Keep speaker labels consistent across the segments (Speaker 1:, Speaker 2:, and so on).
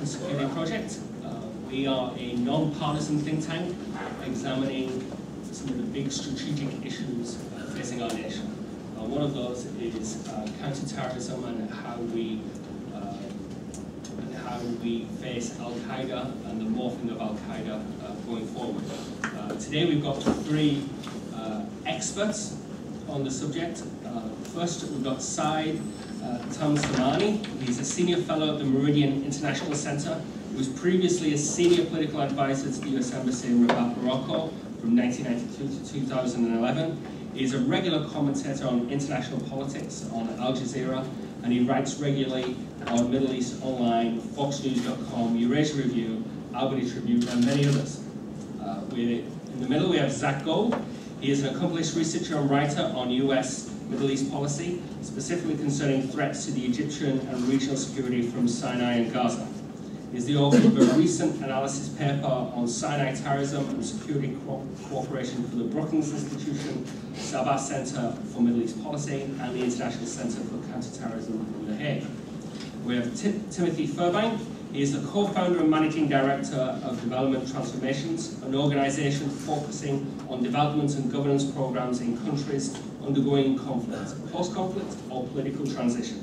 Speaker 1: Security Project. We are a non-partisan think tank examining some of the big strategic issues facing our nation. One of those is counterterrorism and how we face Al-Qaeda and the morphing of Al-Qaeda going forward. Today we've got three experts on the subject. First, we've got Temsamani. He's a senior fellow at the Meridian International Center. He was previously a senior political advisor to the US Embassy in Rabat, Morocco from 1992 to 2011. He's a regular commentator on international politics on Al Jazeera, and he writes regularly on Middle East Online, FoxNews.com, Eurasia Review, Albany Tribune, and many others. In the middle, we have Zack Gold. He is an accomplished researcher and writer on US Middle East policy, specifically concerning threats to the Egyptian and regional security from Sinai and Gaza. He is the author of a recent analysis paper on Sinai terrorism and security cooperation for the Brookings Institution, Rabat Center for Middle East Policy, and the International Center for Counterterrorism in The Hague. We have Timothy Fairbank. He is the co-founder and managing director of Development Transformations, an organization focusing on development and governance programs in countries undergoing conflict, post-conflict, or political transition.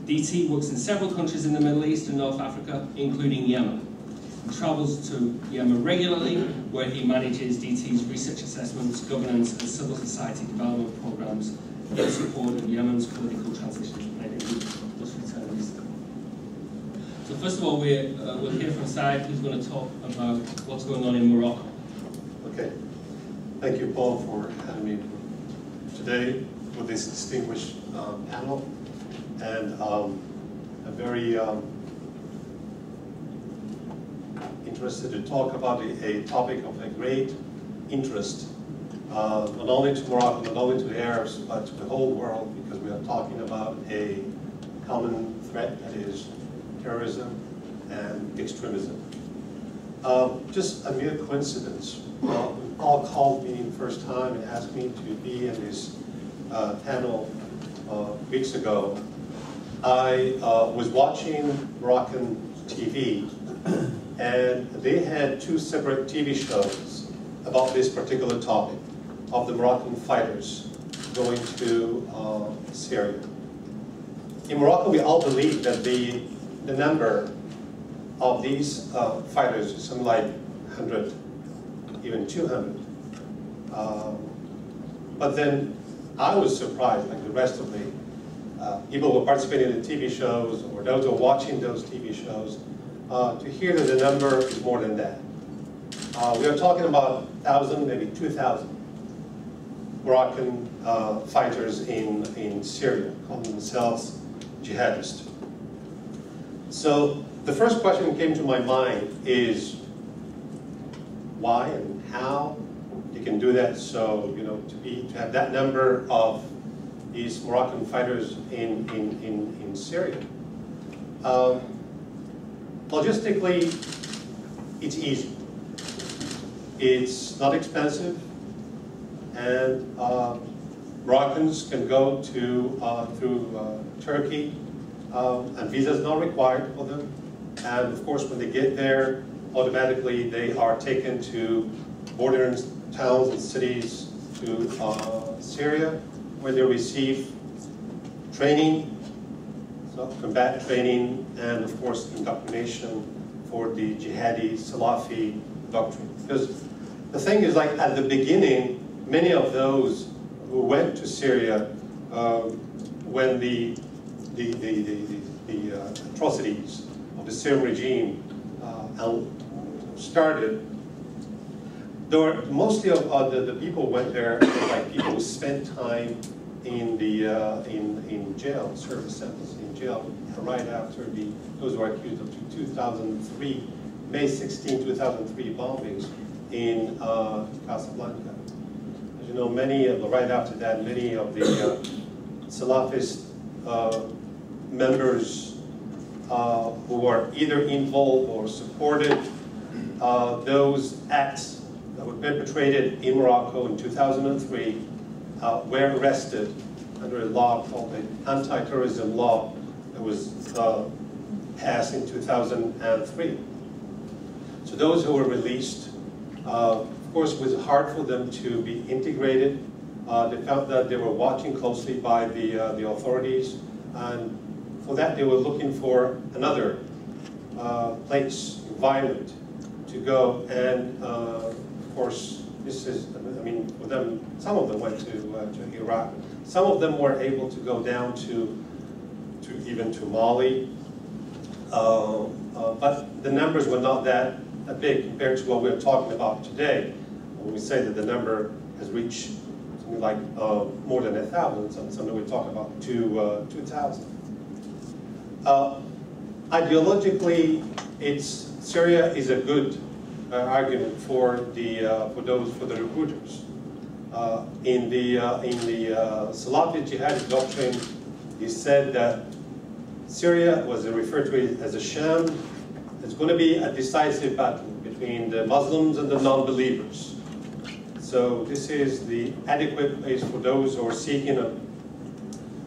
Speaker 1: DT works in several countries in the Middle East and North Africa, including Yemen. He travels to Yemen regularly, where he manages DT's research assessments, governance, and civil society development programs in support of Yemen's political transition. So first of all, we'll hear from Said, who's going to talk about what's going on in Morocco.
Speaker 2: Okay. Thank you, Paul, for having me today with this distinguished panel. And I'm very interested to talk about a topic of a great interest, not only to Morocco, not only to the Arabs, but to the whole world, because we are talking about a common threat, that is terrorism and extremism. Just a mere coincidence. Paul called me the first time and asked me to be in this panel weeks ago. I was watching Moroccan TV, and they had two separate TV shows about this particular topic of the Moroccan fighters going to Syria. In Morocco, we all believe that the number of these fighters is something like 100, even 200. But then I was surprised, like the rest of the people who are participating in the TV shows, or those who are watching those TV shows, to hear that the number is more than that. We are talking about 1,000, maybe 2,000 Moroccan fighters in Syria, calling themselves jihadists. So the first question that came to my mind is why and how you can do that. So, you know, to have that number of these Moroccan fighters in Syria. Logistically, it's easy. It's not expensive, and Moroccans can go to through Turkey, and visa is not required for them. And of course, when they get there, automatically they are taken to border towns and cities to Syria, where they receive training, so combat training, and of course indoctrination for the jihadi Salafi doctrine. Because the thing is, like at the beginning, many of those who went to Syria when the atrocities of the Syrian regime started, there were mostly of the people who went there, like people who spent time in the in jail, service sentence in jail, right after those who are accused of 2003, May 16, 2003 bombings in Casablanca. As you know, right after that, many of the Salafist members who were either involved or supported those acts that were perpetrated in Morocco in 2003 were arrested under a law called the anti-terrorism law that was passed in 2003. So those who were released, of course, it was hard for them to be integrated. They felt that they were watching closely by the authorities, and for that they were looking for another place, environment to go. And of course, this is, I mean, for them, some of them went to Iraq. Some of them were able to go down to even to Mali, but the numbers were not that big compared to what we're talking about today. When we say that the number has reached something like more than 1,000, something we're talking about 2,000. Ideologically, Syria is a good argument for the recruiters. In the Salafi jihadi doctrine, he said that Syria was referred to as a sham. It's going to be a decisive battle between the Muslims and the non-believers. So this is the adequate place for those who are seeking a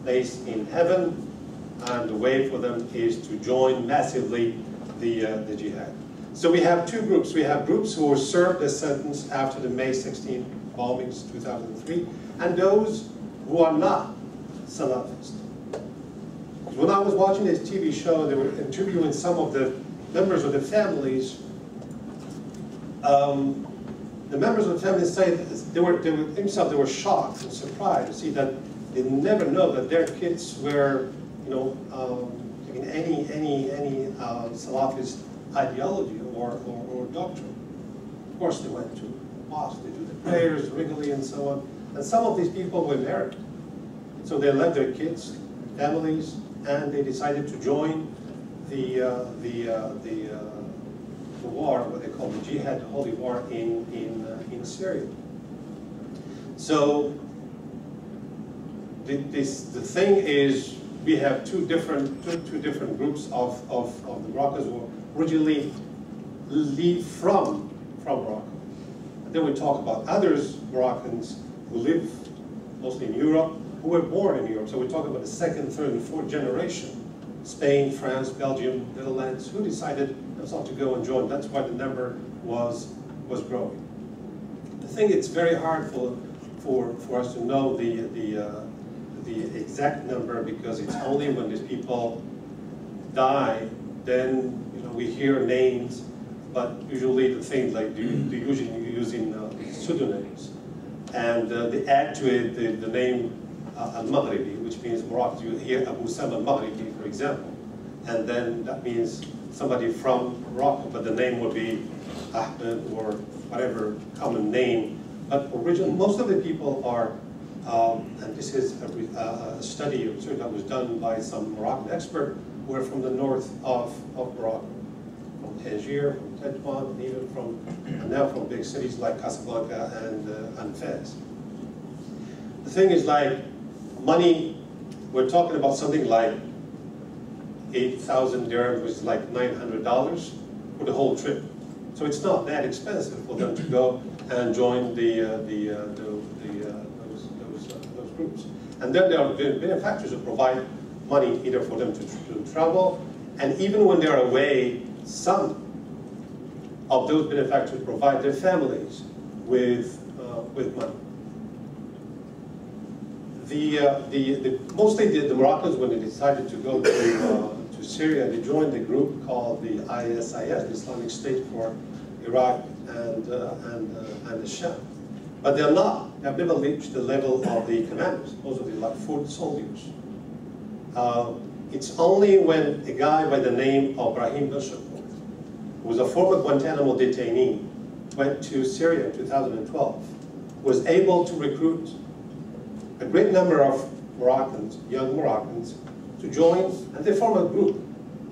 Speaker 2: place in heaven, and the way for them is to join massively the jihad. So we have two groups. We have groups who were served a sentence after the May 16 bombings, 2003, and those who are not Salafist. When I was watching this TV show, they were interviewing some of the members of the families. The members of the families say they were shocked and surprised to see that they never know that their kids were, taking any Salafist ideology or doctrine. Of course, they went to mosque, they do the prayers regularly and so on. And some of these people were married, so they left their kids, families, and they decided to join the war, what they call the jihad, the holy war in Syria. So the thing is, we have two different groups of the Moroccans who originally leave from Morocco. And then we talk about others Moroccans who live mostly in Europe, who were born in Europe. So we talk about the second, third, and fourth generation. Spain, France, Belgium, Netherlands, who decided themselves to go and join. That's why the number was growing. I think it's very hard for us to know the exact number, because it's only when these people die, then we hear names, but usually the things like they're usually using pseudonyms. And they add to it the name Al-Maghribi, which means Morocco. You hear Abu Sam Al-Maghribi, for example, and then that means somebody from Morocco, but the name would be Ahmed or whatever common name. But most of the people are, and this is a study that was done by some Moroccan expert who are from the north of Morocco, from Tangier, from Temsamani, and even now from big cities like Casablanca and Fez. The thing is, like, money, we're talking about something like 8,000 dirhams, which is like $900 for the whole trip. So it's not that expensive for them to go and join those groups. And then there are benefactors who provide money either for them to travel, and even when they're away, some of those benefactors provide their families with money. Mostly the Moroccans, when they decided to go to Syria, they joined a group called the ISIS, the Islamic State for Iraq and the Sham. But they have never reached the level of the commanders. Those are the like foot soldiers. It's only when a guy by the name of Brahim Bashir, who was a former Guantanamo detainee, went to Syria in 2012, was able to recruit a great number of Moroccans, young Moroccans, to join, and they form a group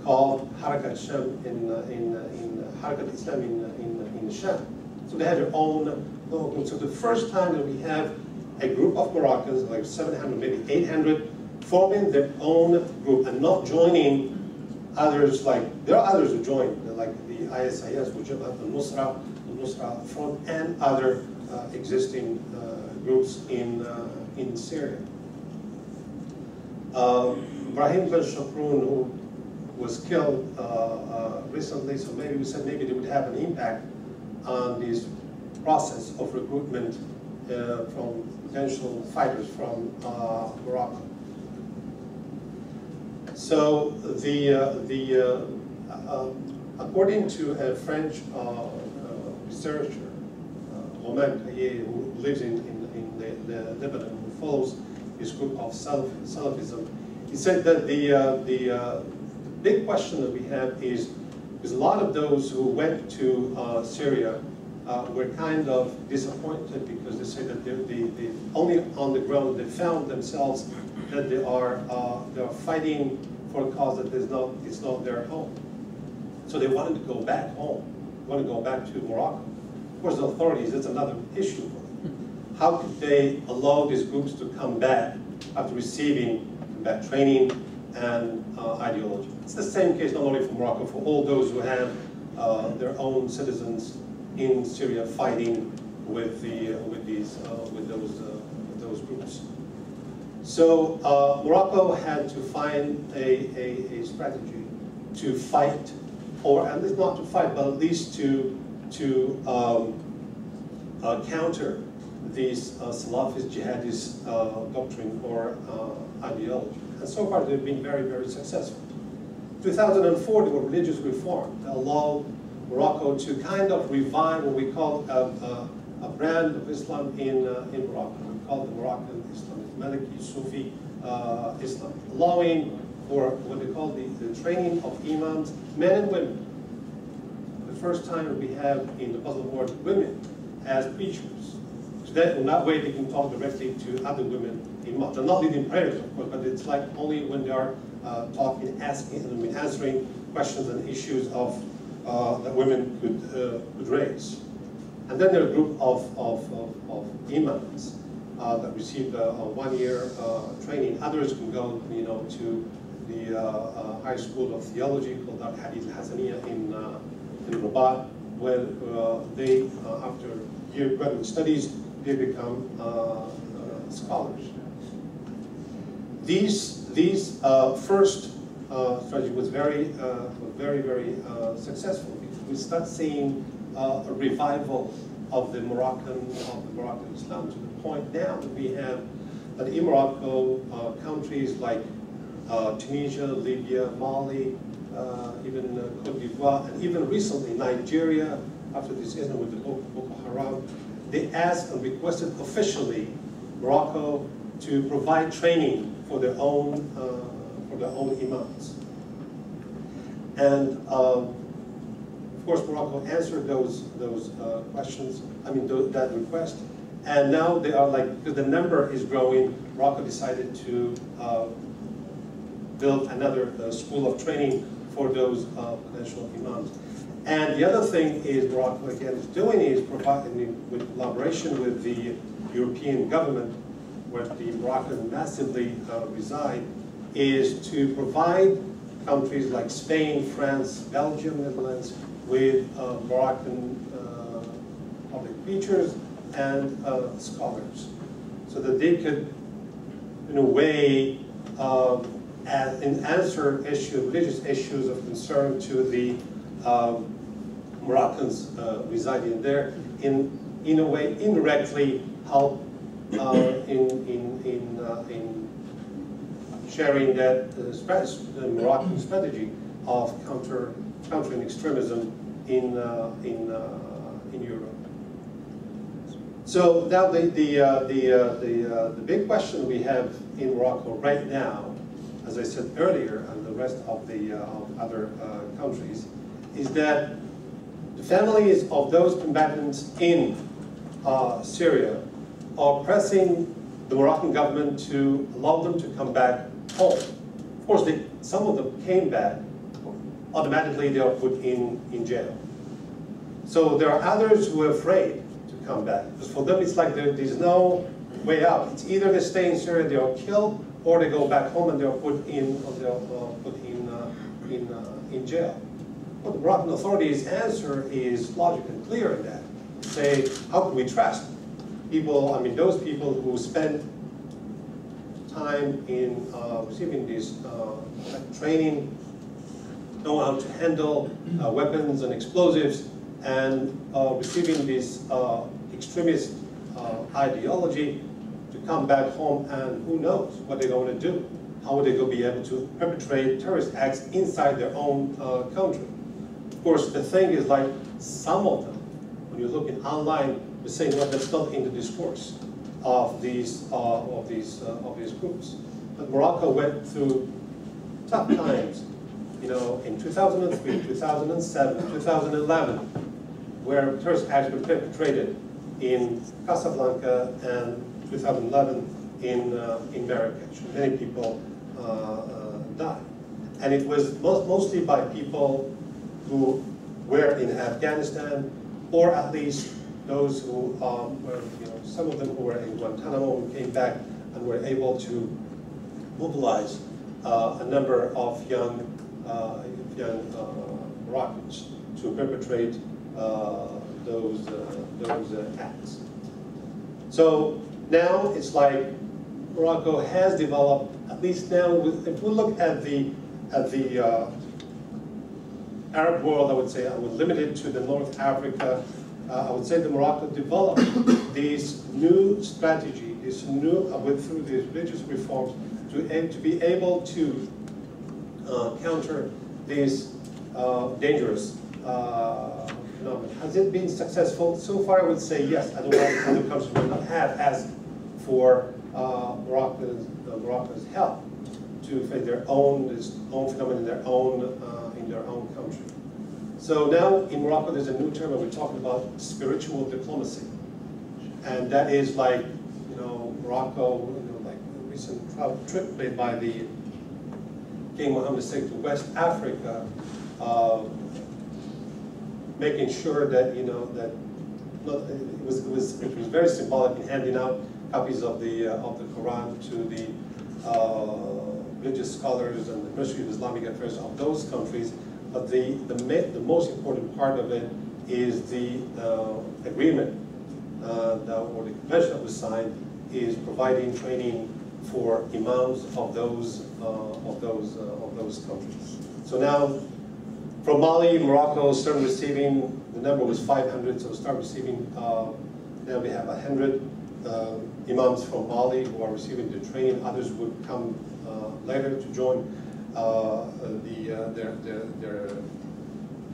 Speaker 2: called Harakat Sham Harakat Islam in Sham. So they had their own little group. So the first time that we have a group of Moroccans, like 700, maybe 800, forming their own group and not joining others. Like there are others who join, like the ISIS, which are the Nusra Front, and other existing groups in Syria. Brahim Ben Shaproun, who was killed recently, so maybe we said maybe they would have an impact on this process of recruitment from potential fighters from Morocco. So according to a French researcher, Romain Caillé, who lives in Lebanon, who follows this group of Salafism, he said that the big question that we have is, because a lot of those who went to Syria were kind of disappointed, because they say that they only on the ground they found themselves that they are fighting for a cause that it's not their home. So they wanted to go back home, want to go back to Morocco. Of course, the authorities, that's another issue for them. How could they allow these groups to come back after receiving combat training and ideology? It's the same case not only for Morocco, for all those who have their own citizens in Syria fighting with those groups. So Morocco had to find a strategy to fight, or at least not to fight, but at least to counter these Salafist jihadist doctrine or ideology. And so far they've been very, very successful. 2004, there were religious reforms that allowed Morocco to kind of revive what we call a brand of Islam in Morocco. We call it the Moroccan Islam, it's Maliki Sufi Islam, allowing for what they call the training of imams, men and women. The first time that we have in the Muslim world women as preachers. So that in that way they can talk directly to other women in mosque. They're not leading prayers, of course, but it's like only when they are talking, asking, and answering questions and issues of that women could raise. And then there are a group of imams that received a 1-year training. Others can go, to the high school of theology called Al-Hadith Al-Hasaniyah in Rabat, where they, after year graduate studies, they become scholars. These first strategy was very successful, because we start seeing a revival of the Moroccan Islam, to the point now that we have that in Morocco countries like Tunisia, Libya, Mali, even Cote d'Ivoire, and even recently Nigeria, after this incident with the Boko Haram, they asked and requested officially Morocco to provide training for their own imams. And of course, Morocco answered those questions. That request, and now they are like, because the number is growing, Morocco decided to build another school of training for those potential imams. And the other thing is Morocco again is doing is providing, with collaboration with the European government, where the Moroccans massively reside, is to provide countries like Spain, France, Belgium, Netherlands with Moroccan public preachers and scholars, so that they could, in a way, answer religious issues of concern to the Moroccans residing there, in a way indirectly help in sharing that the Moroccan strategy of countering extremism in Europe. So now the big question we have in Morocco right now, as I said earlier, and the rest of the other countries, is that the families of those combatants in Syria are pressing the Moroccan government to allow them to come back home. Of course, some of them came back. Automatically, they are put in jail. So there are others who are afraid to come back, because for them it's like there's no way out. It's either they stay in Syria, they are killed, or they go back home and they are put in jail. Well, the Moroccan authorities' answer is logical and clear in that. Say, how can we trust people? Those people who spend time in receiving this training know how to handle weapons and explosives, and receiving this extremist ideology to come back home, and who knows what they're going to do. How would they be able to perpetrate terrorist acts inside their own country? Of course, the thing is, like, some of them, when you're looking online, they're saying, well, that's not in the discourse of these groups. But Morocco went through tough times, you know, in 2003, 2007, 2011, where terrorist acts were perpetrated in Casablanca, and 2011 in Marrakech. Many people died. And it was mostly by people who were in Afghanistan, or at least those who were, you know, some of them who were in Guantanamo and came back and were able to mobilize a number of young Moroccans to perpetrate those acts. So now it's like Morocco has developed, at least now, if we look at the Arab world, I would say, I would limit it to the North Africa. I would say that Morocco developed this new strategy, this new, through these religious reforms, to be able to counter these dangerous phenomena. Has it been successful? So far, I would say yes. Otherwise, other countries would not have asked for Morocco's help to face their own phenomenon in their own country. So now in Morocco, there's a new term that we're talking about, spiritual diplomacy, and that is like, you know, Morocco, you know, like a recent travel trip made by the King Mohammed VI to West Africa, making sure that, you know, that it was very symbolic in handing out copies of the Quran to the religious scholars and the Ministry of Islamic Affairs of those countries. But the most important part of it is the agreement or the convention that was signed is providing training for imams of those countries. So now, from Mali, Morocco started receiving, the number was 500, so started receiving, now we have 100 imams from Mali who are receiving the training. Others would come later to join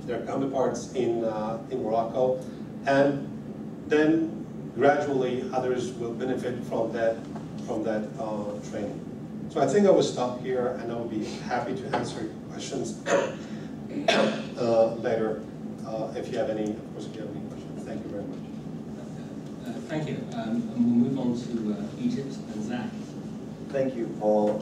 Speaker 2: their counterparts in Morocco, and then gradually others will benefit from that training. So I think I will stop here, and I will be happy to answer questions later if you have any. Of course, if you have any questions. Thank you very much.
Speaker 1: Thank you. And we'll move on to Egypt and Zack.
Speaker 3: Thank you, Paul.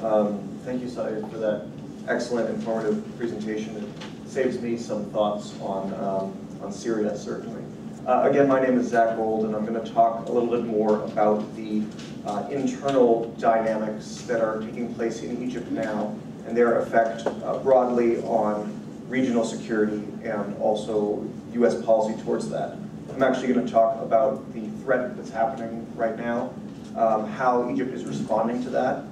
Speaker 3: Thank you, Saeed, for that excellent, informative presentation. It saves me some thoughts on Syria, certainly. Again, my name is Zack Gold, and I'm going to talk a little bit more about the internal dynamics that are taking place in Egypt now, and their effect broadly on regional security and also U.S. policy towards that. I'm actually going to talk about the threat that's happening right now, how Egypt is responding to that,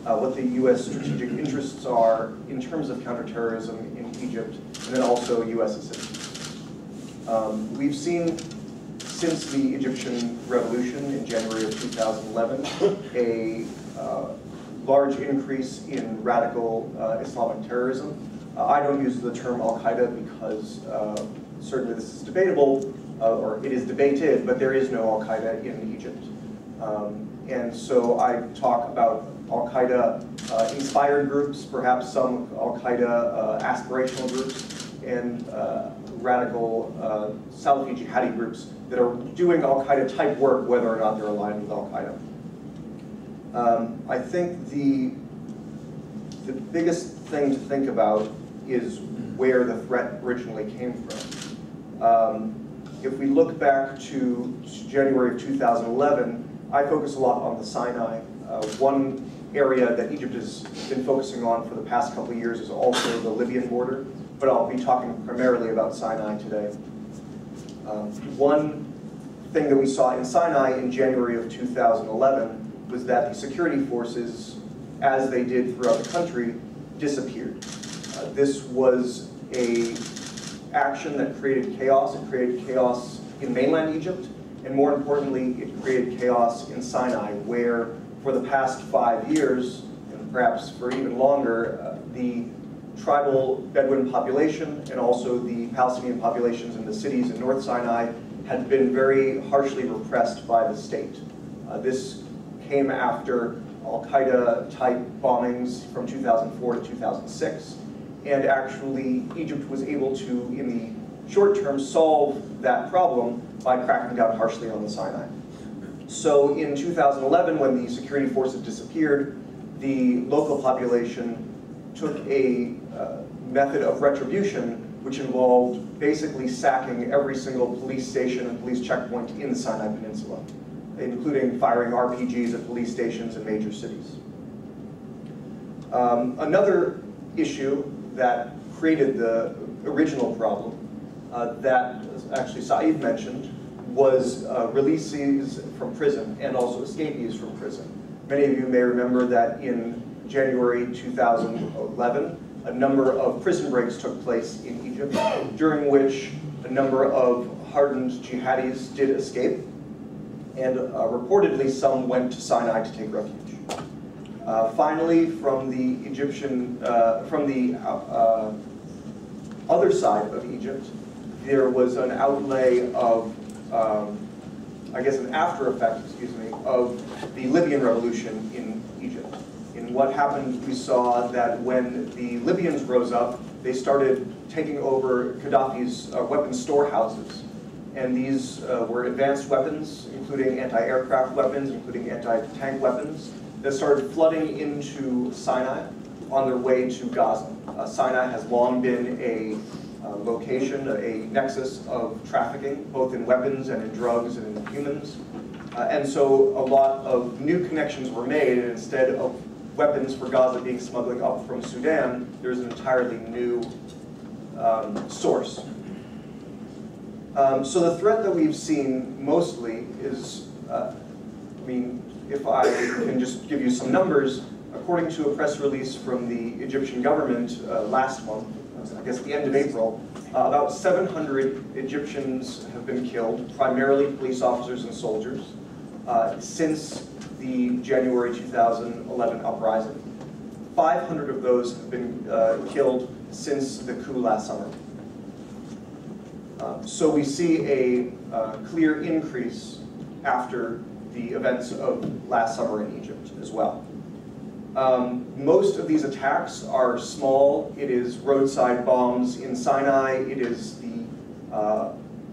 Speaker 3: what the U.S. strategic interests are in terms of counterterrorism in Egypt, and then also U.S. assistance. We've seen, since the Egyptian revolution in January of 2011, a large increase in radical Islamic terrorism. I don't use the term Al-Qaeda because certainly this is debatable, or it is debated, but there is no Al-Qaeda in Egypt. And so I talk about Al-Qaeda inspired groups, perhaps some Al-Qaeda aspirational groups, and radical Salafi jihadi groups that are doing Al-Qaeda type work, whether or not they're aligned with Al-Qaeda. I think the biggest thing to think about is where the threat originally came from. If we look back to January of 2011, I focus a lot on the Sinai. One area that Egypt has been focusing on for the past couple of years is also the Libyan border, but I'll be talking primarily about Sinai today. One thing that we saw in Sinai in January of 2011 was that the security forces, as they did throughout the country, disappeared. This was an action that created chaos. It created chaos in mainland Egypt, and more importantly, it created chaos in Sinai, where for the past 5 years, and perhaps for even longer, the tribal Bedouin population and also the Palestinian populations in the cities in North Sinai had been very harshly repressed by the state. This came after Al-Qaeda type bombings from 2004 to 2006, and actually Egypt was able to, in the short term, solve that problem by cracking down harshly on the Sinai. So in 2011, when the security forces disappeared, the local population took a method of retribution which involved basically sacking every single police station and police checkpoint in the Sinai Peninsula, including firing RPGs at police stations in major cities. Another issue that created the original problem that actually Saeed mentioned was releases from prison and also escapees from prison. Many of you may remember that in January 2011, a number of prison breaks took place in Egypt, during which a number of hardened jihadis did escape, and reportedly some went to Sinai to take refuge. Finally, from the Egyptian, other side of Egypt, there was an outlay of, I guess an after effect, excuse me, of the Libyan revolution in Egypt. In what happened, we saw that when the Libyans rose up, they started taking over Gaddafi's weapons storehouses. And these were advanced weapons, including anti-aircraft weapons, including anti-tank weapons, that started flooding into Sinai on their way to Gaza. Sinai has long been a location, a nexus of trafficking, both in weapons and in drugs and in humans. And so a lot of new connections were made, and instead of weapons for Gaza being smuggled up from Sudan, there's an entirely new source. So the threat that we've seen mostly is, I mean, if I can just give you some numbers, according to a press release from the Egyptian government last month, I guess the end of April, about 700 Egyptians have been killed, primarily police officers and soldiers, since the January 2011 uprising. 500 of those have been killed since the coup last summer. So we see a clear increase after the events of last summer in Egypt as well. Most of these attacks are small. It is roadside bombs in Sinai. It is the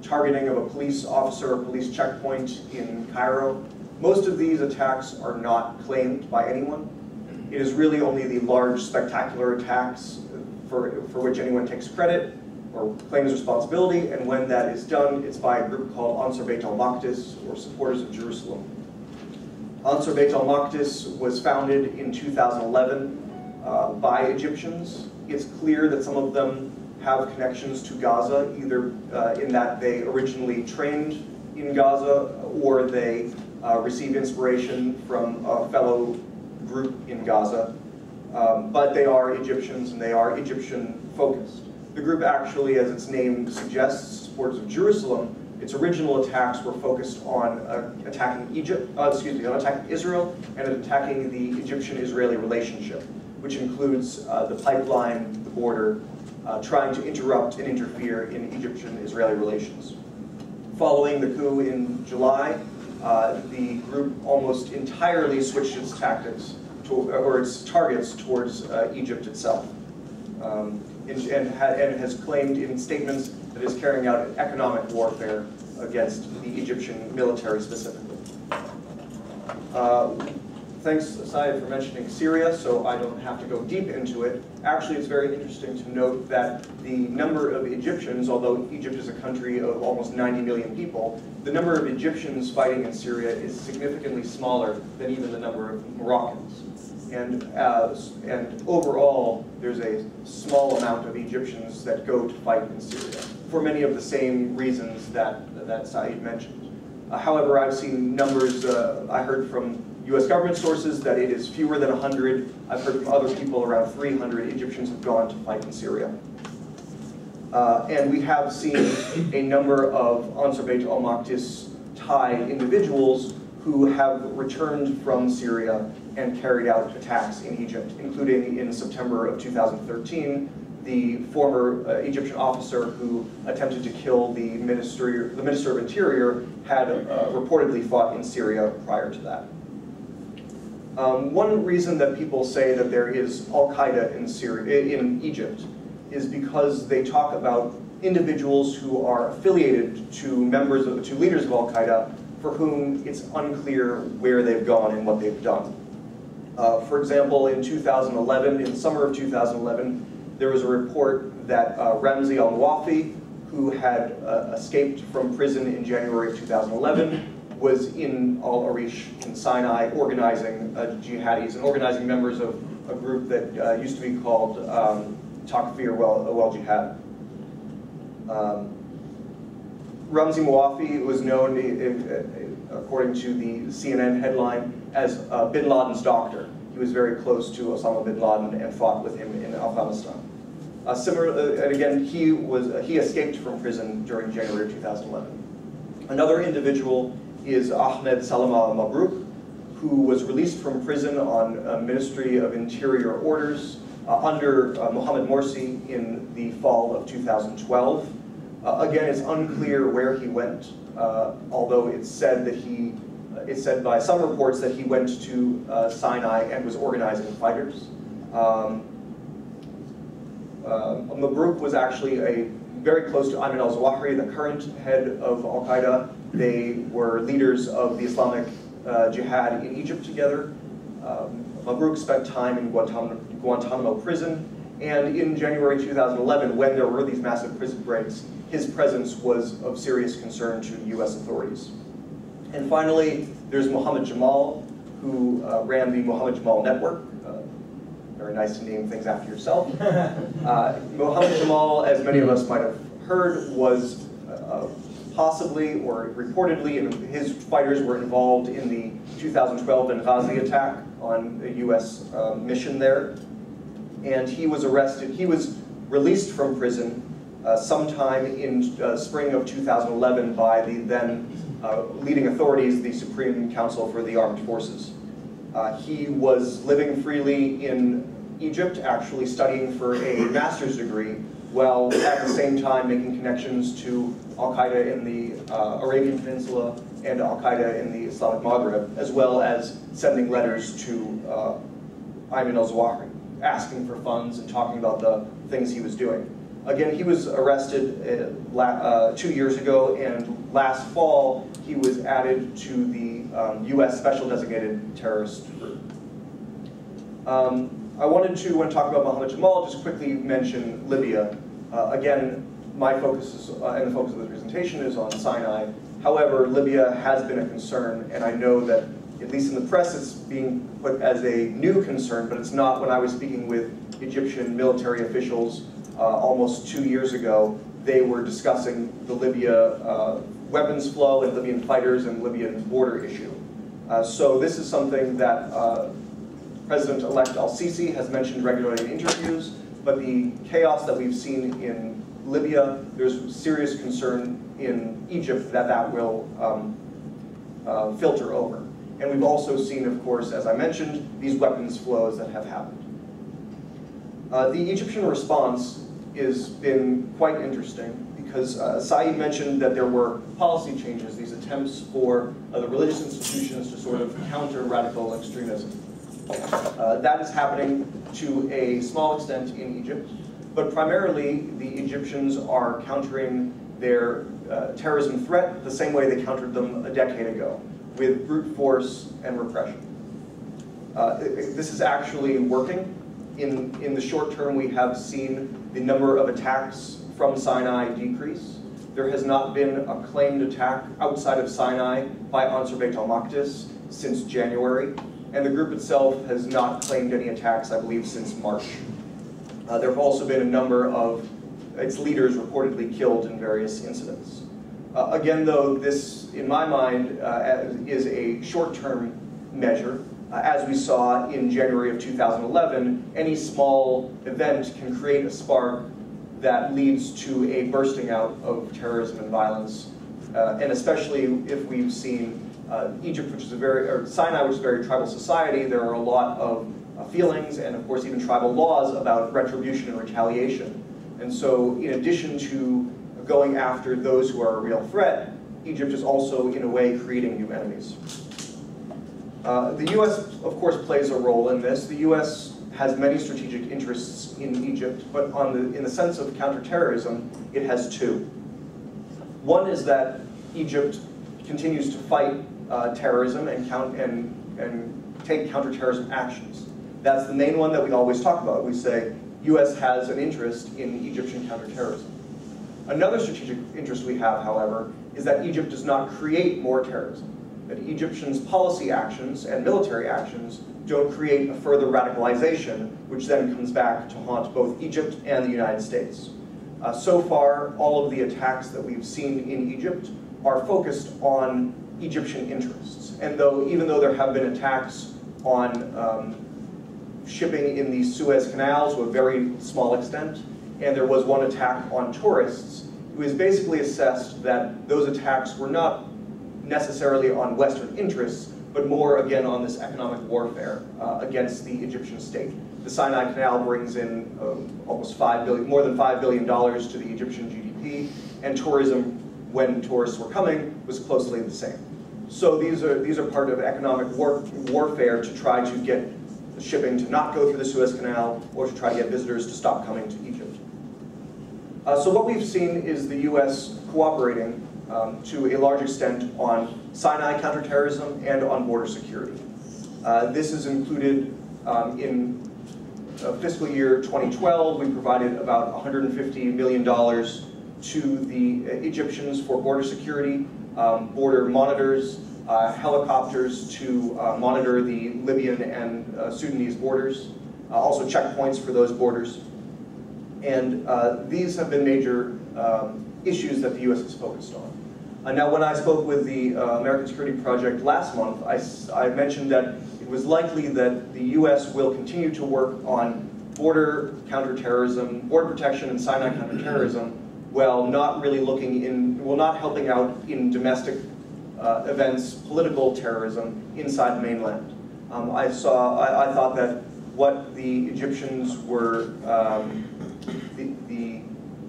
Speaker 3: targeting of a police officer or police checkpoint in Cairo. Most of these attacks are not claimed by anyone. It is really only the large, spectacular attacks for which anyone takes credit or claims responsibility, and when that is done, it's by a group called Ansar Beit al-Maqdis, or Supporters of Jerusalem. Ansar Beit al-Maqdis was founded in 2011 by Egyptians. It's clear that some of them have connections to Gaza, either in that they originally trained in Gaza, or they received inspiration from a fellow group in Gaza. But they are Egyptians, and they are Egyptian-focused. The group actually, as its name suggests, Supporters of Jerusalem, its original attacks were focused on attacking attacking Israel and attacking the Egyptian-Israeli relationship, which includes the pipeline, the border, trying to interrupt and interfere in Egyptian-Israeli relations. Following the coup in July, the group almost entirely switched its tactics or its targets towards Egypt itself, and has claimed in statements that is carrying out economic warfare against the Egyptian military specifically. Thanks, Syed, for mentioning Syria, so I don't have to go deep into it. Actually, it's very interesting to note that the number of Egyptians, although Egypt is a country of almost 90 million people, the number of Egyptians fighting in Syria is significantly smaller than even the number of Moroccans. And overall, there's a small amount of Egyptians that go to fight in Syria, for many of the same reasons that Saeed mentioned. However, I've seen numbers, I heard from US government sources that it is fewer than 100. I've heard from other people around 300 Egyptians have gone to fight in Syria. And we have seen a number of Ansar Beit al-Maqdis Thai individuals who have returned from Syria and carried out attacks in Egypt, including in September of 2013, the former Egyptian officer who attempted to kill the Minister of Interior had reportedly fought in Syria prior to that. One reason that people say that there is Al-Qaeda in Egypt is because they talk about individuals who are affiliated to leaders of Al-Qaeda for whom it's unclear where they've gone and what they've done. For example, in 2011, in the summer of 2011, there was a report that Ramzi al-Muwafi, who had escaped from prison in January of 2011, was in Al-Arish in Sinai organizing jihadis and organizing members of a group that used to be called Takfir wal Jihad. Ramzi Muwafi was known, according to the CNN headline, as bin Laden's doctor. He was very close to Osama bin Laden and fought with him in Afghanistan. And again, he escaped from prison during January 2011. Another individual is Ahmed Salama Mabrouk, who was released from prison on Ministry of Interior orders under Mohamed Morsi in the fall of 2012. Again, it's unclear where he went, although it's said by some reports that he went to Sinai and was organizing fighters. Mabrouk was actually very close to Ayman al-Zawahiri, the current head of Al-Qaeda. They were leaders of the Islamic Jihad in Egypt together. Mabrouk spent time in Guantanamo prison, and in January 2011, when there were these massive prison breaks, his presence was of serious concern to US authorities. And finally, there's Mohammed Jamal, who ran the Mohammed Jamal Network. Very nice to name things after yourself. Mohammed Jamal, as many of us might have heard, was possibly or reportedly, and his fighters were involved in the 2012 Benghazi attack on a US mission there. And he was arrested, he was released from prison sometime in spring of 2011 by the then leading authorities, the Supreme Council for the Armed Forces. He was living freely in Egypt, actually studying for a master's degree, while at the same time making connections to Al-Qaeda in the Arabian Peninsula and Al-Qaeda in the Islamic Maghreb, as well as sending letters to Ayman al-Zawahiri, asking for funds and talking about the things he was doing. Again, he was arrested 2 years ago, and last fall he was added to the US Special Designated Terrorist Group. I wanted to, when talking about Mohammed Jamal, just quickly mention Libya. Again, my focus is, and the focus of the presentation is on Sinai. However, Libya has been a concern, and I know that, at least in the press, it's being put as a new concern, but it's not. When I was speaking with Egyptian military officials almost 2 years ago, they were discussing the Libya weapons flow and Libyan fighters and Libyan border issue. So this is something that President-elect Al-Sisi has mentioned regularly in interviews, but the chaos that we've seen in Libya, there's serious concern in Egypt that that will filter over. And we've also seen, of course, as I mentioned, these weapons flows that have happened. The Egyptian response has been quite interesting because Saeed mentioned that there were policy changes, these attempts for the religious institutions to sort of counter radical extremism. That is happening to a small extent in Egypt, but primarily the Egyptians are countering their terrorism threat the same way they countered them a decade ago, with brute force and repression. This is actually working. In the short term, we have seen the number of attacks from Sinai decrease. There has not been a claimed attack outside of Sinai by Ansar Beit al-Maqdis since January, and the group itself has not claimed any attacks, I believe, since March. There have also been a number of its leaders reportedly killed in various incidents. Again, though, this, in my mind, is a short-term measure. As we saw in January of 2011, any small event can create a spark that leads to a bursting out of terrorism and violence, and especially if we've seen Egypt, which is Sinai, which is a very tribal society. There are a lot of feelings and, of course, even tribal laws about retribution and retaliation. And so, in addition to going after those who are a real threat, Egypt is also, in a way, creating new enemies. The U.S., of course, plays a role in this. The U.S. has many strategic interests in Egypt, but in the sense of counterterrorism, it has two. One is that Egypt continues to fight terrorism and take counterterrorism actions. That's the main one that we always talk about. We say U.S. has an interest in Egyptian counterterrorism. Another strategic interest we have, however, is that Egypt does not create more terrorism. That Egyptians' policy actions and military actions don't create a further radicalization, which then comes back to haunt both Egypt and the United States. So far, all of the attacks that we've seen in Egypt are focused on Egyptian interests. And even though there have been attacks on shipping in the Suez Canal to a very small extent, and there was one attack on tourists, it was basically assessed that those attacks were not necessarily on Western interests, but more, again, on this economic warfare against the Egyptian state. The Sinai Canal brings in almost more than $5 billion to the Egyptian GDP, and tourism, when tourists were coming, was closely the same. So these are part of economic warfare to try to get the shipping to not go through the Suez Canal, or to try to get visitors to stop coming to Egypt. So what we've seen is the U.S. cooperating to a large extent on Sinai counterterrorism and on border security. This is included in fiscal year 2012. We provided about $150 million to the Egyptians for border security, border monitors, helicopters to monitor the Libyan and Sudanese borders, also checkpoints for those borders. And these have been major issues that the U.S. has focused on. Now, when I spoke with the American Security Project last month, I mentioned that it was likely that the U.S. will continue to work on border counterterrorism, border protection and Sinai counterterrorism, while not really not helping out in domestic events, political terrorism inside the mainland. I thought that what the Egyptians were,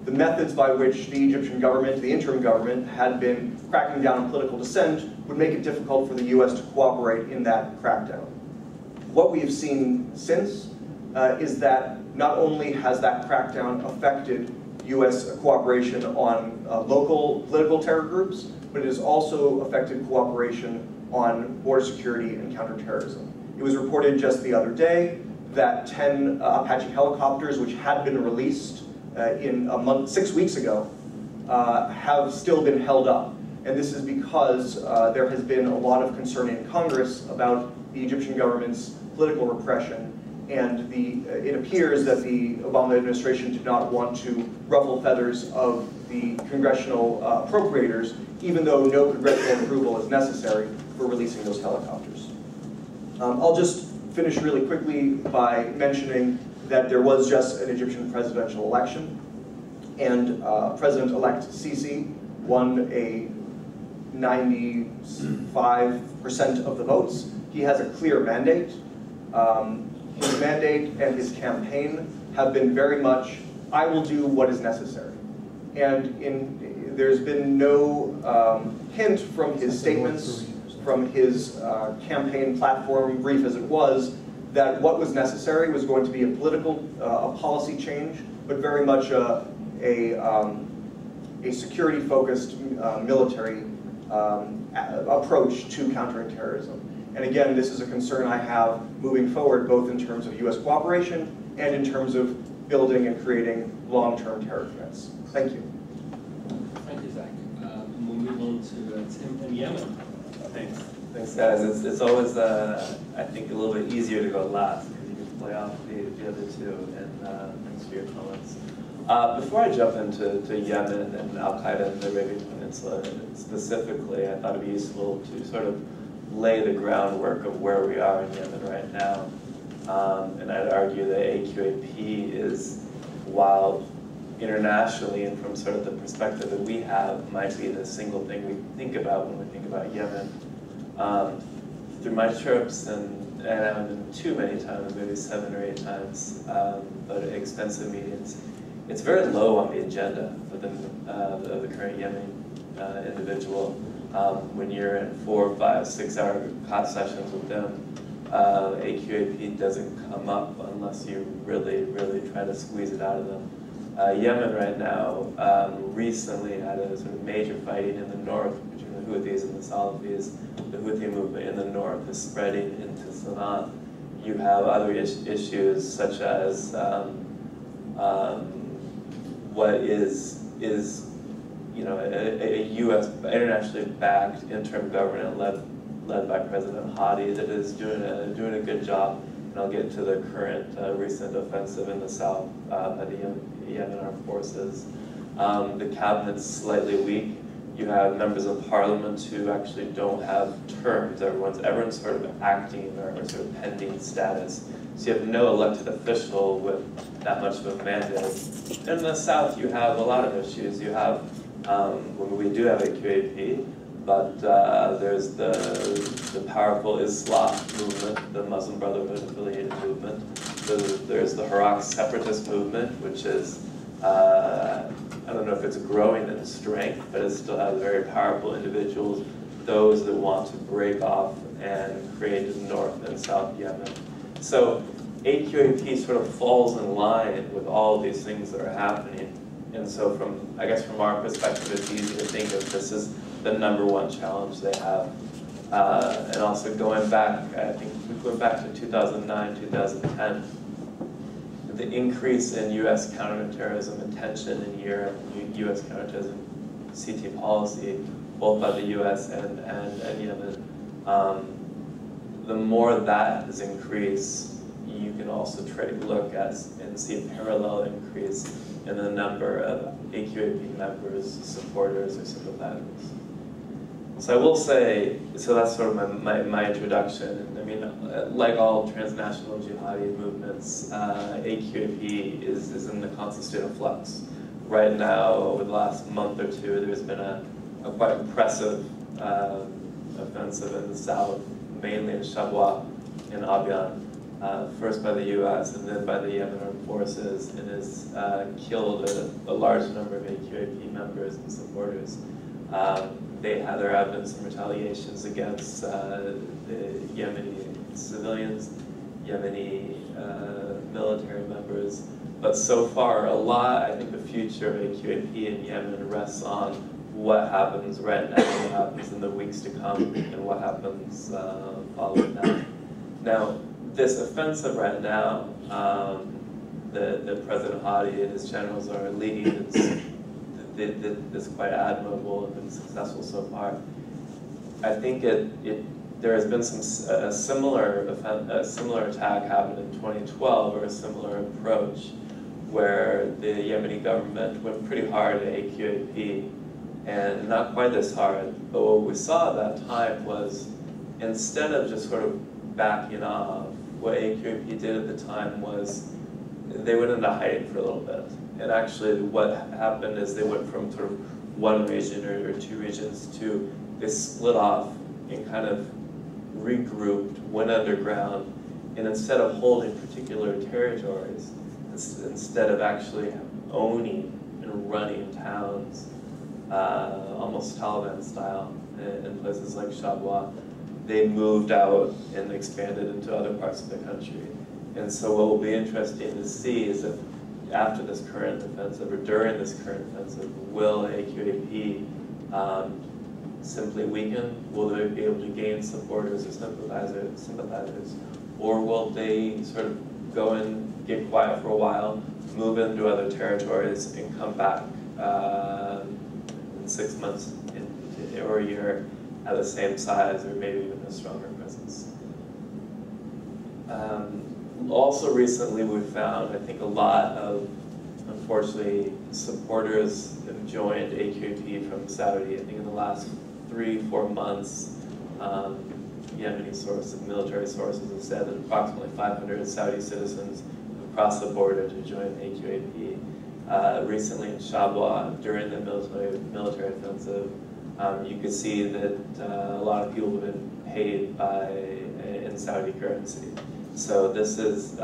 Speaker 3: the methods by which the Egyptian government, the interim government, had been cracking down on political dissent would make it difficult for the U.S. to cooperate in that crackdown. What we've seen since is that not only has that crackdown affected U.S. cooperation on local political terror groups, but it has also affected cooperation on border security and counterterrorism. It was reported just the other day that 10 Apache helicopters, which had been released 6 weeks ago, have still been held up. And this is because there has been a lot of concern in Congress about the Egyptian government's political repression, and it appears that the Obama administration did not want to ruffle feathers of the congressional appropriators, even though no congressional approval is necessary for releasing those helicopters. I'll just finish really quickly by mentioning that there was just an Egyptian presidential election, and President-elect Sisi won a 95% of the votes. He has a clear mandate. His mandate and his campaign have been very much, I will do what is necessary. And there's been no hint from his statements, from his campaign platform, brief as it was, that what was necessary was going to be a political, a policy change, but very much a security-focused military approach to countering terrorism. And again, this is a concern I have moving forward, both in terms of U.S. cooperation and in terms of building and creating long-term terror threats. Thank you.
Speaker 1: Thank you, Zach. We'll move on to Tim in Yemen.
Speaker 4: Thanks. Thanks, guys. It's always, I think, a little bit easier to go last because you can play off the other two. And thanks for your comments. Before I jump into Yemen and Al-Qaeda and the Arabian Peninsula specifically, I thought it'd be useful to sort of lay the groundwork of where we are in Yemen right now. And I'd argue that AQAP is, while internationally and from sort of the perspective that we have might be the single thing we think about when we think about Yemen. Through my trips, and I haven't been too many times, maybe 7 or 8 times, but extensive meetings, it's very low on the agenda of the current Yemeni individual. When you're in 4, 5, 6 hour class sessions with them, AQAP doesn't come up unless you really, really try to squeeze it out of them. Yemen right now recently had a sort of major fighting in the north between the Houthis and the Salafis. The Houthi movement in the north is spreading into Sana'a. You have other issues such as what is a U.S. internationally backed interim government led by President Hadi that is doing a good job. And I'll get to the current recent offensive in the south by the Yemen armed forces. The cabinet's slightly weak. You have members of parliament who actually don't have terms. Everyone's sort of acting or sort of pending status. So you have no elected official with that much of a mandate. In the south, you have a lot of issues. You have, we do have a QAP, but there's the powerful Islam movement, the Muslim Brotherhood affiliated movement. There's the Iraq separatist movement, which is, I don't know if it's growing in strength, but it still has very powerful individuals, those that want to break off and create North and South Yemen. So AQAP sort of falls in line with all of these things that are happening. And so I guess from our perspective, it's easy to think of this as the #1 challenge they have. And also going back, I think we went back to 2009, 2010, the increase in U.S. counterterrorism attention in Europe, U.S. counterterrorism CT policy, both by the U.S. and Yemen, the more that has increased, you can also look at and see a parallel increase in the number of AQAP members, supporters, or sympathizers. So I will say, so that's sort of my introduction. I mean, like all transnational jihadi movements, AQAP is in the constant state of flux. Right now, over the last month or two, there's been a quite impressive offensive in the south, mainly in Shabwa, in Abyan, first by the U.S. and then by the Yemen armed forces, and has killed a large number of AQAP members and supporters. There have been some retaliations against the Yemeni civilians, Yemeni military members, but so far I think the future of AQAP in Yemen rests on what happens right now, what happens in the weeks to come, and what happens following that. Now, this offensive right now, the President Hadi and his generals are leading, it's quite admirable and been successful so far. I think there has been a similar attack happened in 2012, or a similar approach, where the Yemeni government went pretty hard at AQAP, and not quite this hard, but what we saw at that time was, instead of just sort of backing off, what AQAP did at the time was they went into hiding for a little bit. And actually what happened is they went from sort of one region or two regions to, they split off and kind of regrouped, went underground, and instead of holding particular territories, instead of actually owning and running towns, almost Taliban style, in places like Shabwa, they moved out and expanded into other parts of the country. And so what will be interesting to see is if after this current offensive, or during this current offensive, will AQAP simply weaken? Will they be able to gain supporters or sympathizers? Or will they sort of go and get quiet for a while, move into other territories, and come back in 6 months or a year at the same size, or maybe even a stronger presence? Also recently we found, I think, a lot of, unfortunately, supporters have joined AQAP from Saudi. I think in the last 3-4 months, Yemeni sources, military sources have said that approximately 500 Saudi citizens have crossed the border to join AQAP. recently in Shabwa during the military offensive, you could see that a lot of people have been paid in Saudi currency. So this is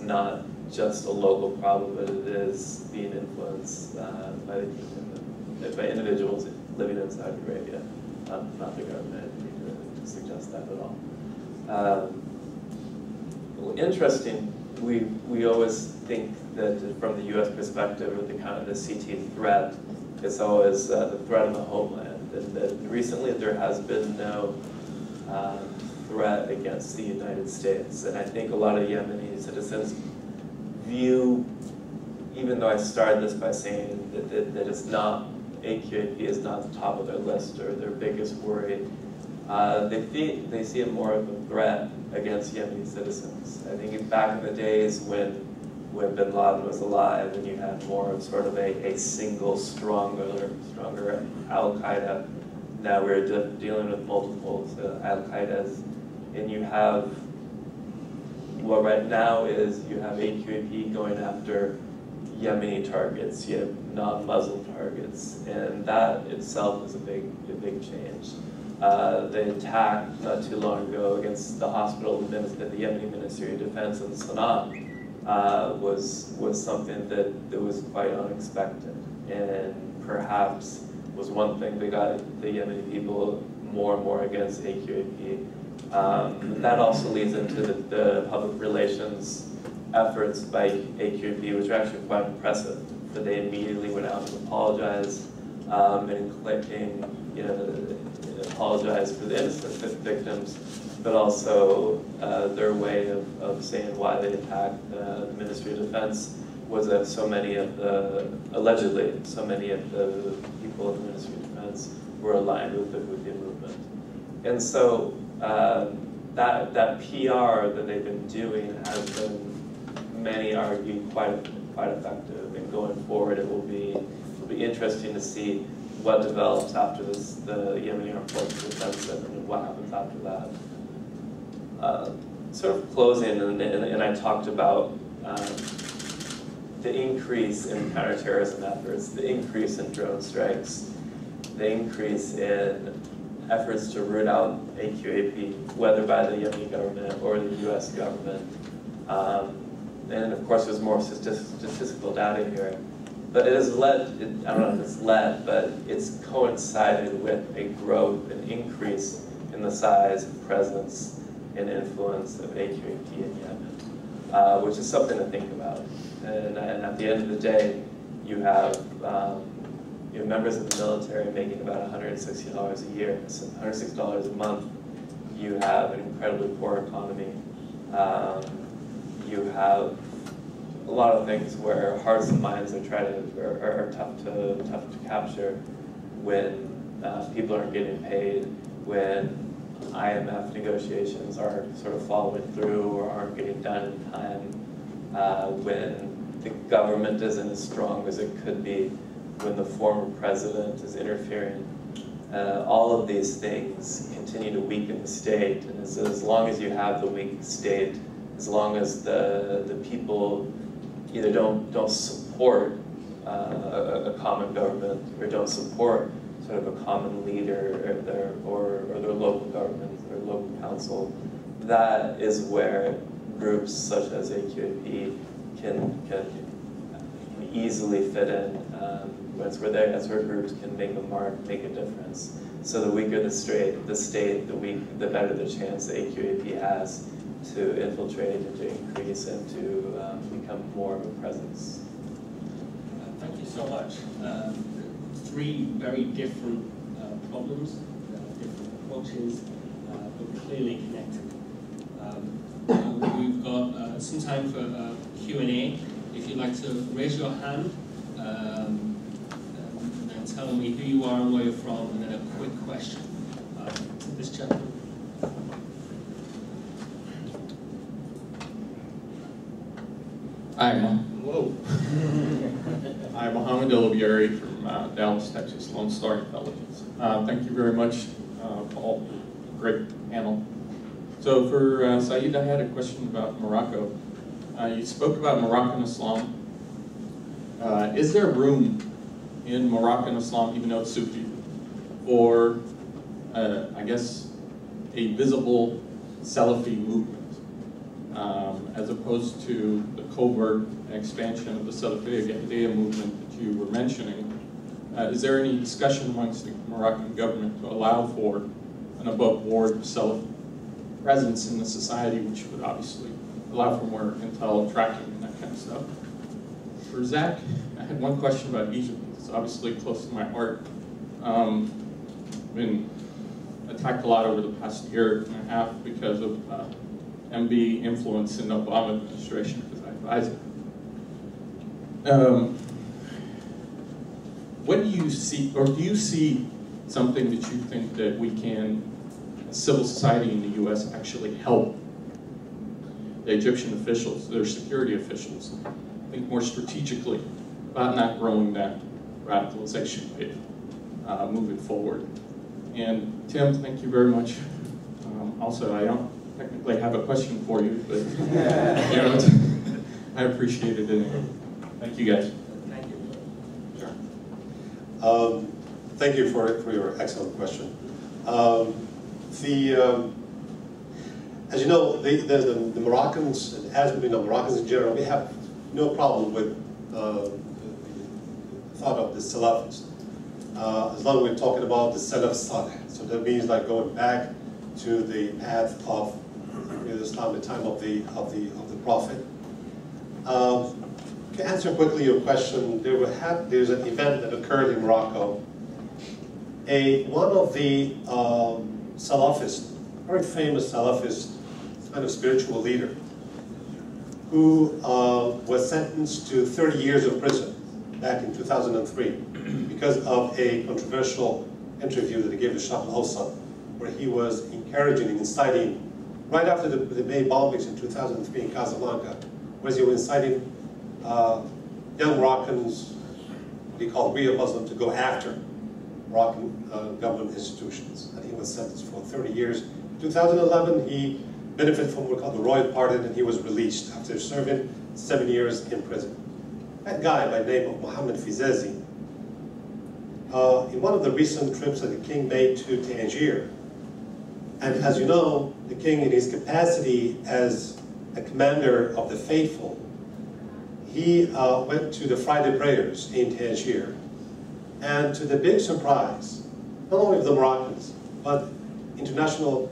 Speaker 4: not just a local problem, but it is being influenced by individuals living in Saudi Arabia, not the government. I didn't mean to suggest that at all. Well, interesting. We always think that from the U.S. perspective, or the kind of the CT threat, it's always the threat of the homeland. And that recently there has been no threat against the United States. And I think a lot of Yemeni citizens view, even though I started this by saying that it's not, AQAP is not the top of their list or their biggest worry, they see it more of a threat against Yemeni citizens. I think back in the days when bin Laden was alive and you had more of sort of a single, stronger Al-Qaeda, now we're dealing with multiple Al-Qaedas, and you have, what right now is you have AQAP going after Yemeni targets, you have non-Muslim targets, and that itself is a big change. The attack not too long ago against the hospital at the Yemeni Ministry of Defense in Sana'a was something that was quite unexpected, and perhaps was one thing that got the Yemeni people more and more against AQAP. That also leads into the public relations efforts by AQAP, which are actually quite impressive. That they immediately went out and apologized, and claiming, apologize for the innocent victims, but also their way of saying why they attacked the Ministry of Defense was that allegedly, so many of the people in the Ministry of Defense were aligned with the Houthi movement. And so that PR that they've been doing has been, many argue, quite effective. And going forward, it'll be interesting to see what develops after this, the Yemeni Armed Forces offensive, and what happens after that. Sort of closing, and I talked about the increase in counterterrorism efforts, the increase in drone strikes, the increase in efforts to root out AQAP, whether by the Yemeni government or the U.S. government. And of course, there's more statistical data here. But it has led, I don't know if it's led, but it's coincided with a growth, an increase in the size, presence, and influence of AQAP in Yemen, which is something to think about. And at the end of the day, you have members of the military making about $160 a year, so $160 a month. You have an incredibly poor economy. You have a lot of things where hearts and minds are tough to capture when people aren't getting paid, when IMF negotiations are sort of following through or aren't getting done in time, when the government isn't as strong as it could be, when the former president is interfering. All of these things continue to weaken the state, and as long as you have the weak state, as long as the people either don't support a common government or don't support sort of a common leader or their local government or local council, that is where groups such as AQAP can easily fit in. That's where groups can make a mark, make a difference. So the weaker the state, the better the chance the AQAP has to infiltrate and to increase and to become more of a presence.
Speaker 1: Thank you so much. Three very different problems, different approaches, but clearly connected. We've got some time for Q&A. If you'd like to raise your hand, and tell me who you are and where you're from, and then a quick question. This gentleman.
Speaker 5: Hi, hello. I'm Mohammed El-Abiari from Dallas, Texas, Lone Star Intelligence. Thank you very much, Paul. Great panel. So for Saeed, I had a question about Morocco. You spoke about Moroccan Islam. is there room in Moroccan Islam, even though it's Sufi, for, I guess, a visible Salafi movement, as opposed to the covert expansion of the Salafi movement that you were mentioning? Is there any discussion amongst the Moroccan government to allow for an above-board Salafi presence in the society, which would obviously allow for more intel tracking and that kind of stuff? For Zach, I had one question about Egypt. It's obviously close to my heart. Been attacked a lot over the past year and a half because of MB influence in the Obama administration, because I advise it. What do you see, or do you see something that you think that we can, as civil society in the US, actually help the Egyptian officials, their security officials, think more strategically about not growing that radicalization wave moving forward? And Tim, thank you very much. Also, I don't technically have a question for you, but you know, I appreciate it anyway. Thank you guys.
Speaker 1: Thank you.
Speaker 2: Sure. Thank you for your excellent question. As you know, the Moroccans, as we know, Moroccans in general, we have no problem with the thought of the Salafis. As long as we're talking about the Salaf Saleh. So that means like going back to the path of Islam, the time of the Prophet. To answer quickly your question, there's an event that occurred in Morocco. One of the Salafists, very famous Salafist, kind of spiritual leader, who was sentenced to 30 years of prison back in 2003 because of a controversial interview that he gave to Shah al-Awsat, where he was encouraging and inciting, right after the May bombings in 2003 in Casablanca, where he was inciting young Moroccans, what he called real Muslims, to go after Moroccan government institutions. And he was sentenced for 30 years. In 2011, he benefited from what we call the royal pardon, and he was released after serving 7 years in prison. That guy by the name of Mohammed Fizezi, in one of the recent trips that the king made to Tangier, and as you know, the king in his capacity as a commander of the faithful, he went to the Friday prayers in Tangier, and to the big surprise, not only of the Moroccans, but international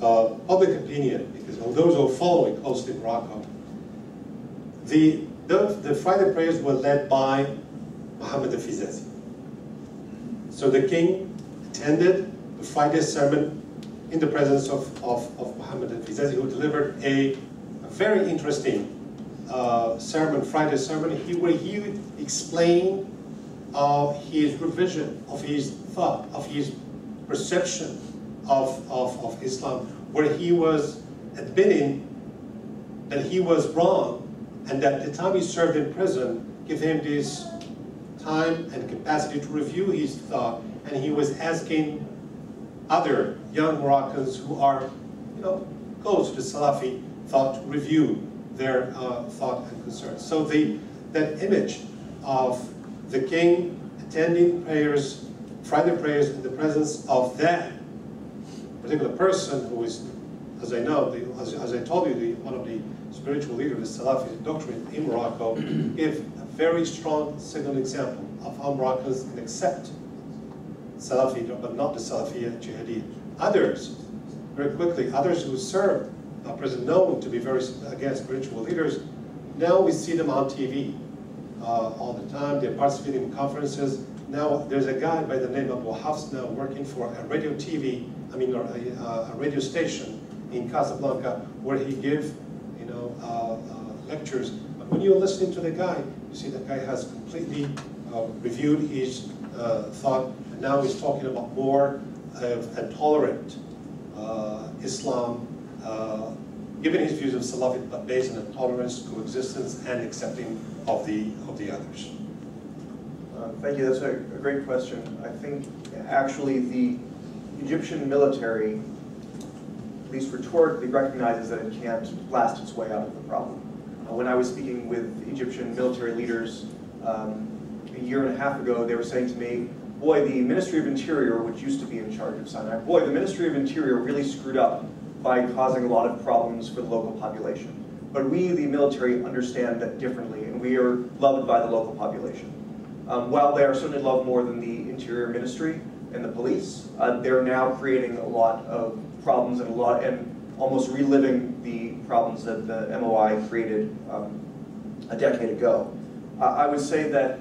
Speaker 2: public opinion, because of those who are following closely Morocco, the Friday prayers were led by Mohammed Fizezi. So the king attended the Friday sermon in the presence of Mohammed Fizezi, who delivered a very interesting sermon, Friday sermon, where he explained his revision of his thought, of his perception of Islam, where he was admitting that he was wrong, and that the time he served in prison gave him this time and capacity to review his thought, and he was asking other young Moroccans who are, close to the Salafi thought to review their thought and concerns. So that image of the king attending prayers, Friday prayers, in the presence of that particular person who is, as I know, as I told you, one of the spiritual leaders of the Salafi doctrine in Morocco, gave a very strong signal example of how Moroccans can accept Salafi, but not the Salafiyya Jihadiyya. Others, very quickly, others who served President known to be very, again, spiritual leaders, now we see them on TV all the time. They're participating in conferences. Now there's a guy by the name of Hafs now working for a radio a radio station in Casablanca, where he gives lectures. But when you're listening to the guy, you see that guy has completely reviewed his thought, and now he's talking about more of a tolerant Islam, given his views of Salafi, but based on a tolerance, coexistence, and accepting of the others.
Speaker 3: Thank you. That's a great question. I think actually the Egyptian military, at least rhetorically, recognizes that it can't blast its way out of the problem. When I was speaking with Egyptian military leaders a year and a half ago, they were saying to me, boy, the Ministry of Interior, which used to be in charge of Sinai, boy, the Ministry of Interior really screwed up by causing a lot of problems for the local population. But we, the military, understand that differently, and we are loved by the local population. While they are certainly loved more than the Interior Ministry and the police, they're now creating a lot of problems and almost reliving the problems that the MOI created a decade ago. I would say that,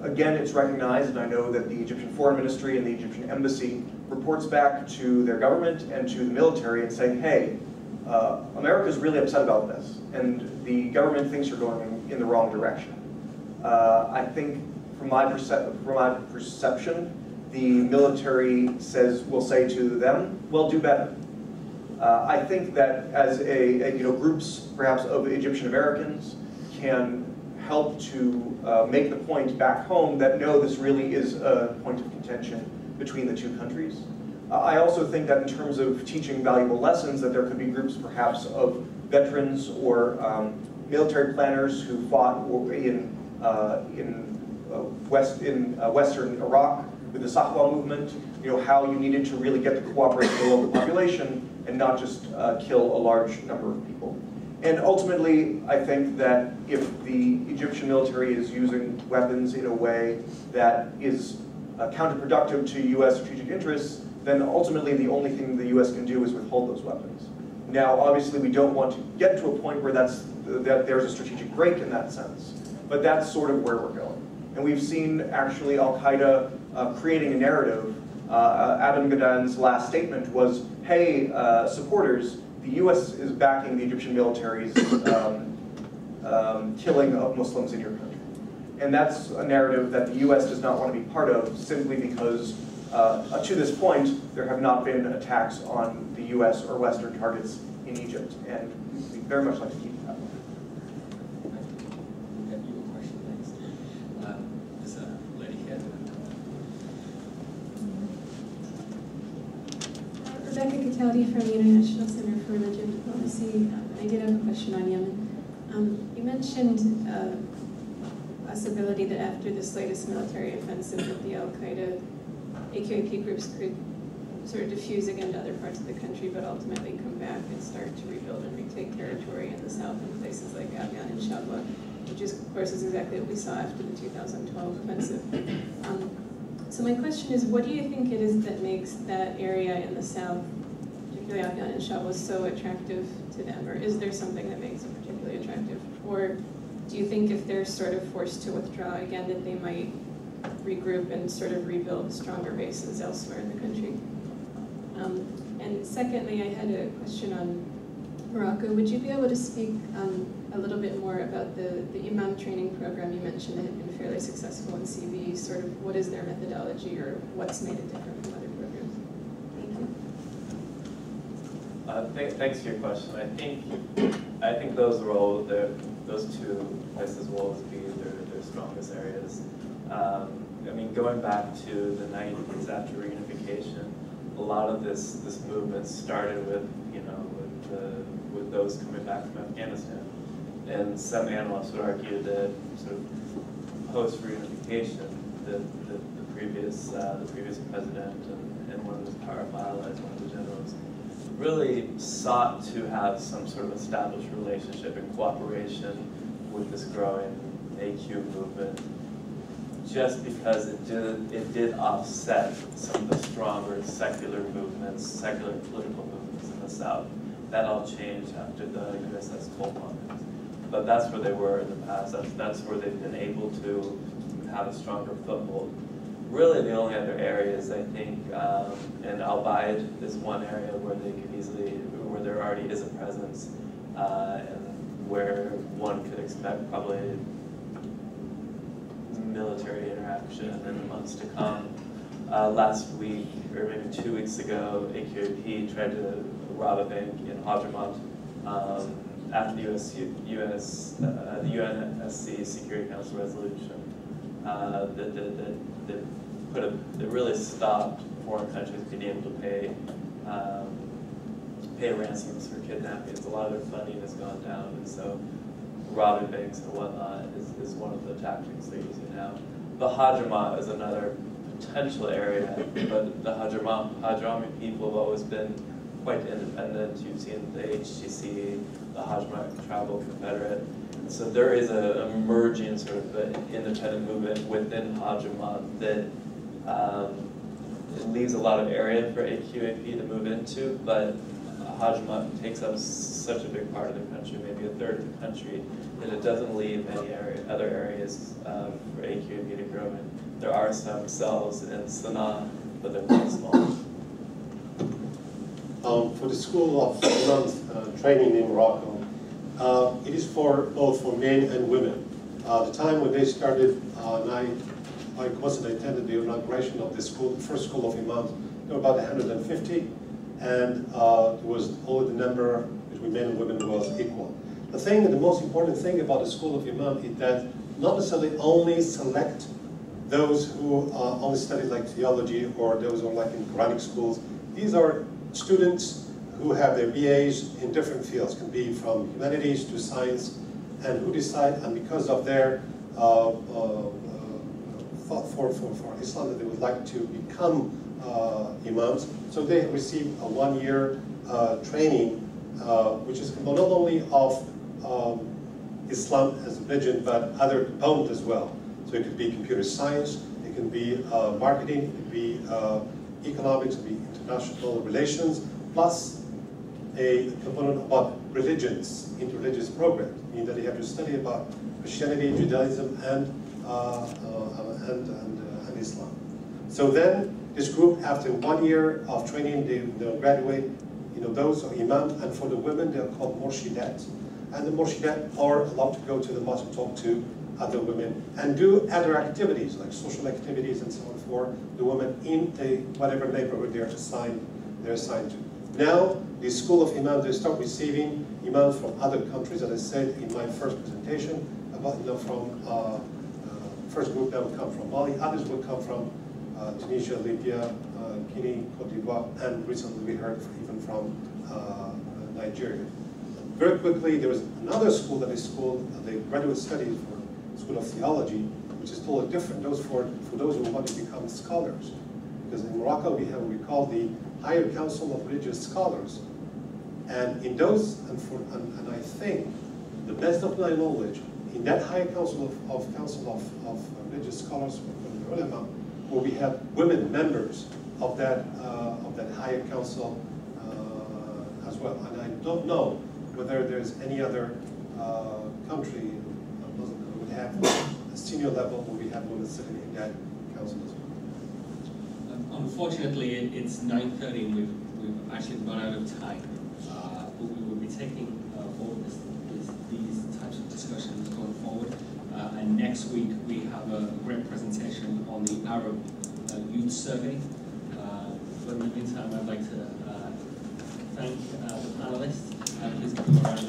Speaker 3: again, it's recognized, and I know that the Egyptian Foreign Ministry and the Egyptian Embassy reports back to their government and to the military and saying, hey, America's really upset about this, and the government thinks you're going in the wrong direction. I think, from my perception, the military will say to them, well, do better. I think that as groups, perhaps, of Egyptian Americans can help to make the point back home that no, this really is a point of contention between the two countries. I also think that in terms of teaching valuable lessons, that there could be groups perhaps of veterans or military planners who fought in Western Iraq with the Sahwa movement, how you needed to really get the cooperation of the local population and not just kill a large number of people. And ultimately, I think that if the Egyptian military is using weapons in a way that is counterproductive to U.S. strategic interests, then ultimately the only thing the U.S. can do is withhold those weapons. Now, obviously, we don't want to get to a point where that there's a strategic break in that sense, but that's sort of where we're going. And we've seen, actually, Al-Qaeda creating a narrative. Adam Ghaddan's last statement was, hey, supporters, the U.S. is backing the Egyptian military's killing of Muslims in your country. And that's a narrative that the U.S. does not want to be part of, simply because to this point, there have not been attacks on the U.S. or Western targets in Egypt, and we'd very much like to keep it that way.
Speaker 1: We'll get you a question next. There's a lady here.
Speaker 6: Rebecca Cataldi from the International Center for Religion Diplomacy. I did have a question on Yemen. You mentioned possibility that after this latest military offensive that the Al-Qaeda AQAP groups could sort of diffuse again to other parts of the country, but ultimately come back and start to rebuild and retake territory in the south in places like Abyan and Shabwa, which is, of course, is exactly what we saw after the 2012 offensive. So my question is, what do you think it is that makes that area in the south, particularly Abyan and Shabwa, so attractive to them? Or is there something that makes it particularly attractive? Or do you think if they're sort of forced to withdraw again, that they might regroup and sort of rebuild stronger bases elsewhere in the country? And secondly, I had a question on Morocco. Would you be able to speak a little bit more about the imam training program you mentioned that had been fairly successful in CV? Sort of what is their methodology, or what's made it different from other programs? Thank you.
Speaker 4: Thanks for your question. I think those two places will always be their strongest areas. I mean, going back to the 90s after reunification, a lot of this movement started with with those coming back from Afghanistan, and some analysts would argue that sort of post reunification, the previous president and one of his powerful allies, one of the generals, really sought to have some sort of established relationship and cooperation with this growing AQ movement, just because it did offset some of the stronger secular movements, secular political movements in the South. That all changed after the USS Cole bombings. But that's where they were in the past. That's where they've been able to have a stronger foothold. Really, the only other areas, I think, and Al-Qaeda is one area where they could where there already is a presence, and where one could expect probably military interaction in the months to come. Last week, or maybe 2 weeks ago, AQAP tried to rob a bank in Hadramaut after the the UNSC Security Council resolution that really stopped foreign countries being able to pay ransoms for kidnappings. A lot of their funding has gone down, and so robbing banks and whatnot is one of the tactics they're using now. The Hadramaut is another potential area, but the Hadrami people have always been quite independent. You've seen the HTC, the Hadramaut Tribal Confederate. So there is an emerging sort of independent movement within Hadramaut that it leaves a lot of area for AQAP to move into, but Hadramaut takes up such a big part of the country, maybe a third of the country, that it doesn't leave many other areas for AQAP to grow in. There are some cells in Sana'a, but they're quite small.
Speaker 2: For the School of Imams training in Morocco, it is both for men and women. The time when they started, I attended the inauguration of the school, the first School of Imams. There were about 150, and there was all the number between men and women was equal. The most important thing about the School of Imam is that not necessarily only select those who only study like theology or those who are like in Quranic schools. These are students who have their BAs in different fields, can be from humanities to science, and who decide, and because of their thought for Islam that they would like to become imams, so they receive a 1-year training, which is not only of Islam as a religion, but other components as well. So it could be computer science, it can be marketing, it could be economics, it could be international relations, plus a component about religions, interreligious programs, meaning that they have to study about Christianity, Judaism, and Islam. So then this group, after 1 year of training, they'll graduate. Those are imam, and for the women, they're called morshidat. And the morshidat are allowed to go to the mosque and talk to other women and do other activities, like social activities and so on for the women in whatever neighborhood they're assigned to. Now, the School of Imams, they start receiving imams from other countries, as I said in my first presentation, first group that will come from Mali, others will come from Tunisia, Libya, Guinea, Cote d'Ivoire, and recently we heard even from Nigeria. Very quickly, there was another school that is called the Graduate Studies for School of Theology, which is totally different. Those for those who want to become scholars. Because in Morocco we have what we call the Higher Council of Religious Scholars. And in those, and I think, the best of my knowledge, in that Higher Council of Religious Scholars, where we have women members of that Higher Council as well. And I don't know whether there's any other country that would have a senior level where we have women sitting in that council as well.
Speaker 1: Unfortunately, it's 9:30 and we've actually run out of time. But we will be taking all of these types of discussions going forward. And next week we have a great presentation on the Arab Youth Survey. But in the meantime, I'd like to thank the panelists. Please give them a round of applause.